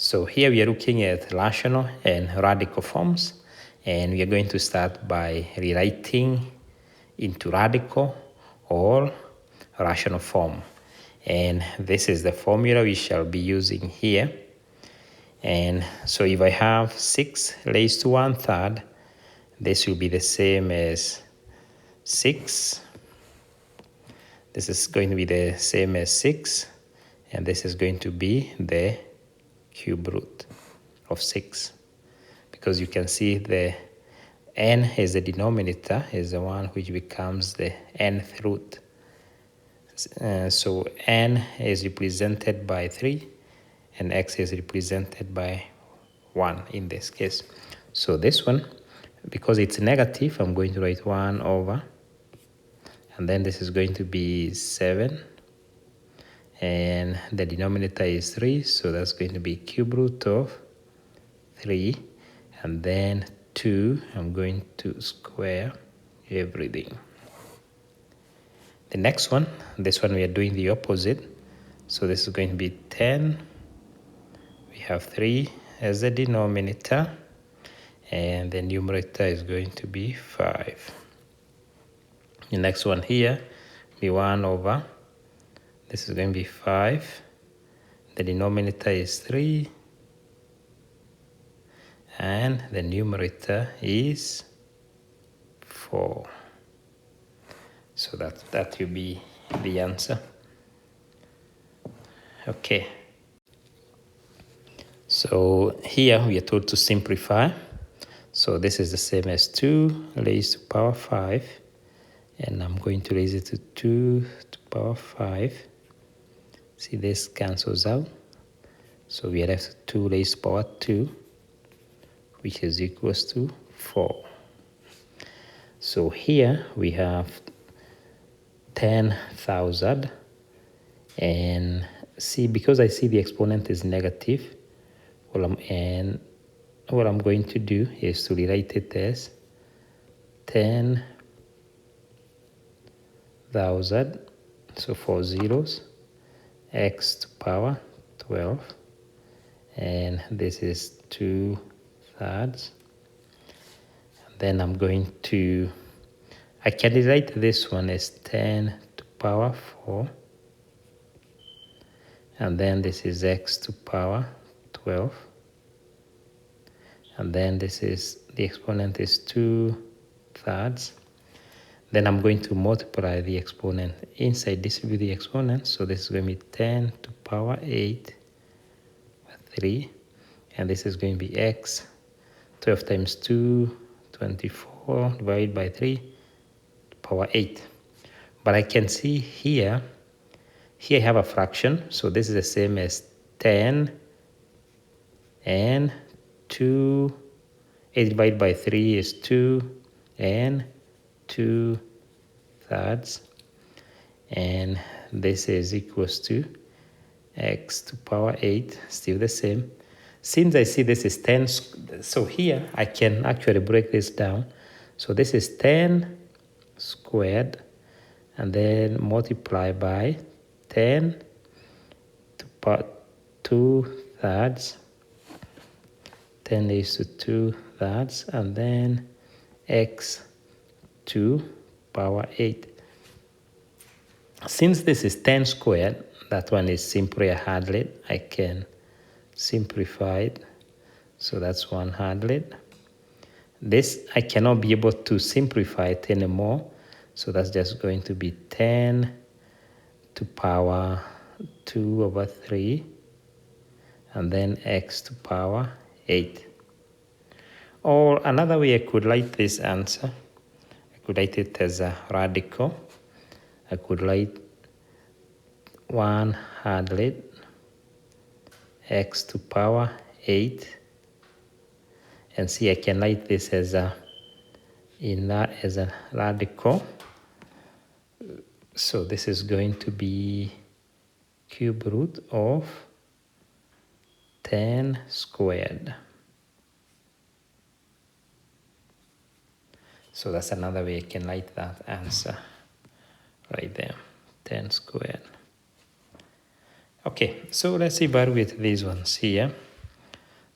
So here we are looking at rational and radical forms, and we are going to start by rewriting into radical or rational form. And this is the formula we shall be using here. And so if I have 6 raised to 1/3, this will be the same as 6. This is going to be the same as 6, and this is going to be the cube root of 6, because you can see the n is the denominator, is the one which becomes the nth root. So n is represented by 3 and x is represented by 1 in this case. So this one, because it's negative, I'm going to write 1 over, and then this is going to be 7, and the denominator is 3, so that's going to be cube root of 3, and then 2, I'm going to square everything. The next one, this one we are doing the opposite, so this is going to be 10. We have 3 as the denominator, and the numerator is going to be 5. The next one here, be 1 over, this is going to be 5. The denominator is 3, and the numerator is 4. So that will be the answer. Okay. So here we are told to simplify. So this is the same as 2 raised to power 5. And I'm going to raise it to 2 to power 5. See, this cancels out. So we are left with 2 raised to power 2, which is equals to 4. So here we have 10,000. And see, because I see the exponent is negative, what I'm going to do is to rewrite it as 10,000, so 4 zeros, x to power 12, and this is 2/3. And then I'm going to, I can rewrite this one as 10 to power 4, and then this is x to power 12, and then this is, the exponent is 2/3. Then I'm going to multiply the exponent inside, distribute the exponent, so this is going to be 10 to power 8 3, and this is going to be x, 12 times 2, 24, divided by 3 to power 8. But I can see here I have a fraction, so this is the same as 10 and 2, 8 divided by 3 is 2, and 2/3, and this is equals to x to power 8, still the same. Since I see this is 10, so here I can actually break this down. So this is 10 squared, and then multiply by 10 to power 2/3, 10 raised to 2/3, and then x to power 8. Since this is 10 squared, that one is simply 100. I can simplify it, so that's 100. This, I cannot be able to simplify it anymore, so that's just going to be 10 to power 2 over 3, and then x to power 8. Or another way I could write this answer, I could write it as a radical. I could write 100 x to power 8, and see, I can write this as a radical. So this is going to be cube root of 10 squared. So that's another way I can write that answer right there, 10 squared. Okay, so let's evaluate these ones here.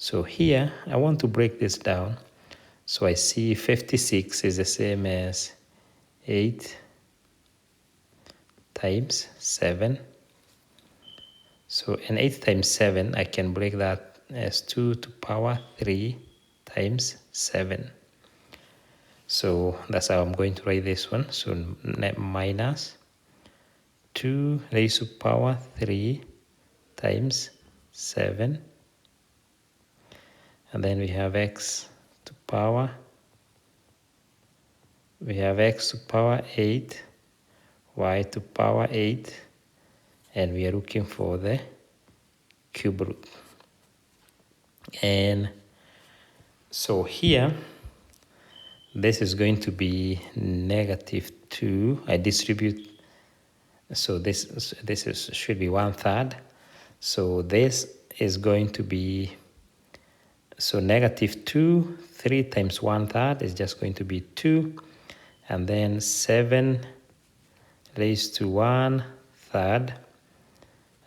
So here, I want to break this down. So I see 56 is the same as 8 times 7. So, and 8 times 7, I can break that as 2 to power 3 times 7. So that's how I'm going to write this one. So minus 2 raised to power 3 times 7. And then we have x to power 8, y to power 8, and we are looking for the cube root. And so here, this is going to be -2. I distribute, so this should be 1/3. So this is going to be, so -2, 3 times 1/3 is just going to be 2. And then 7 raised to 1/3.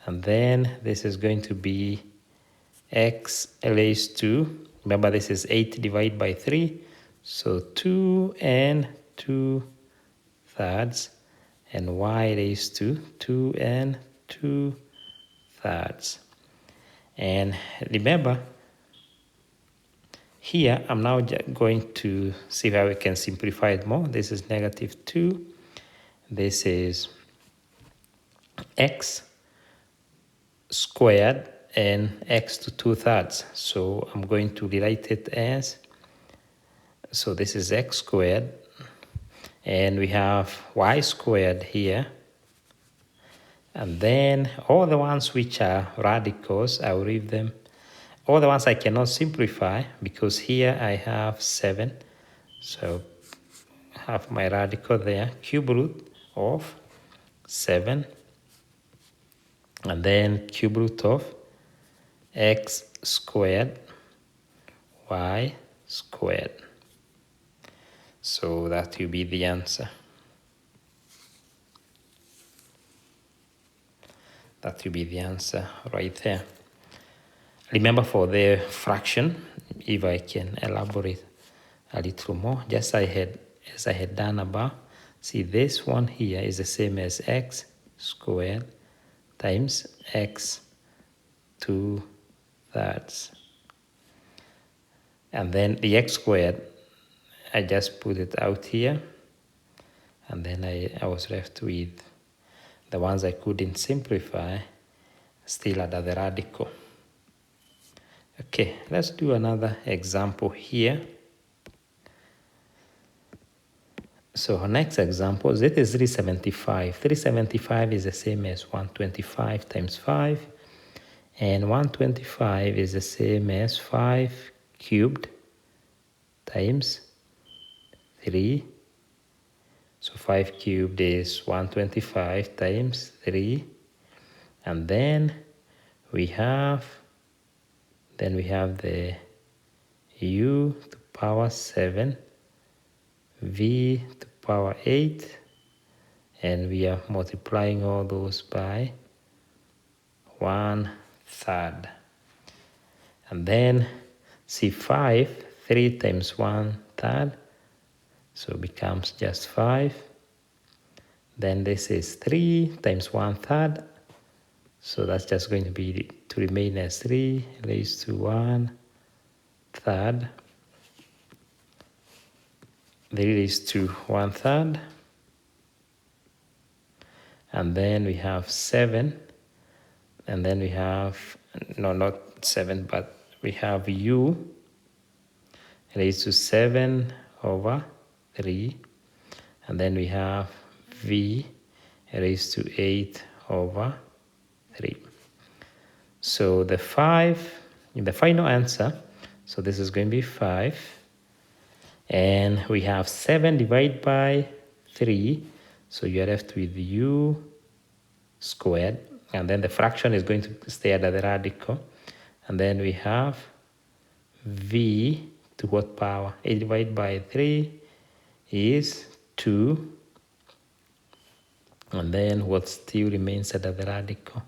And then this is going to be x raised to, remember this is 8 divided by 3. So 2 and 2/3. And y raised to 2 and 2/3. And remember, here I'm now going to see how we can simplify it more. This is -2. This is x squared and x to 2/3. So I'm going to rewrite it as, so this is x squared, and we have y squared here. And then all the ones which are radicals, I will leave them. All the ones I cannot simplify because here I have 7. So I have my radical there, cube root of 7. And then cube root of x squared, y squared. So that will be the answer. That will be the answer right there. Remember, for the fraction, if I can elaborate a little more, just as I had done above, see this one here is the same as x squared times x 2/3. And then the x squared, I just put it out here, and then I was left with the ones I couldn't simplify still under the radical. Okay, let's do another example here. So our next example, this is 375. 375 is the same as 125 times 5. And 125 is the same as 5 cubed times 3. So 5 cubed is 125 times 3. And then we have the u to power 7, v to power 8, and we are multiplying all those by 1/3. And then see 5, 3 times 1/3, so it becomes just 5. Then this is 3 times 1/3, so that's just going to remain as 3 raised to 1/3. 3 raised to 1/3. And then we have 7. And then we have, no, not 7, but we have u raised to 7/3. And then we have v raised to 8/3. So the 5, in the final answer, so this is going to be 5. And we have 7 divided by 3. So you're left with u squared. And then the fraction is going to stay under the radical. And then we have v to what power? 8 divided by 3 is 2. And then what still remains under the radical?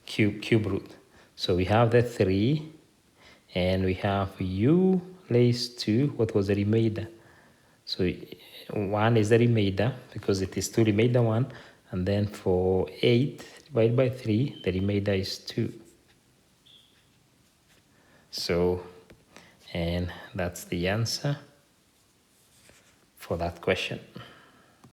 Cube root. So we have the 3. And we have u raised to, what was the remainder? So 1 is the remainder because it is 2 remainder 1. And then for 8 divided by 3, the remainder is 2. So, and that's the answer for that question.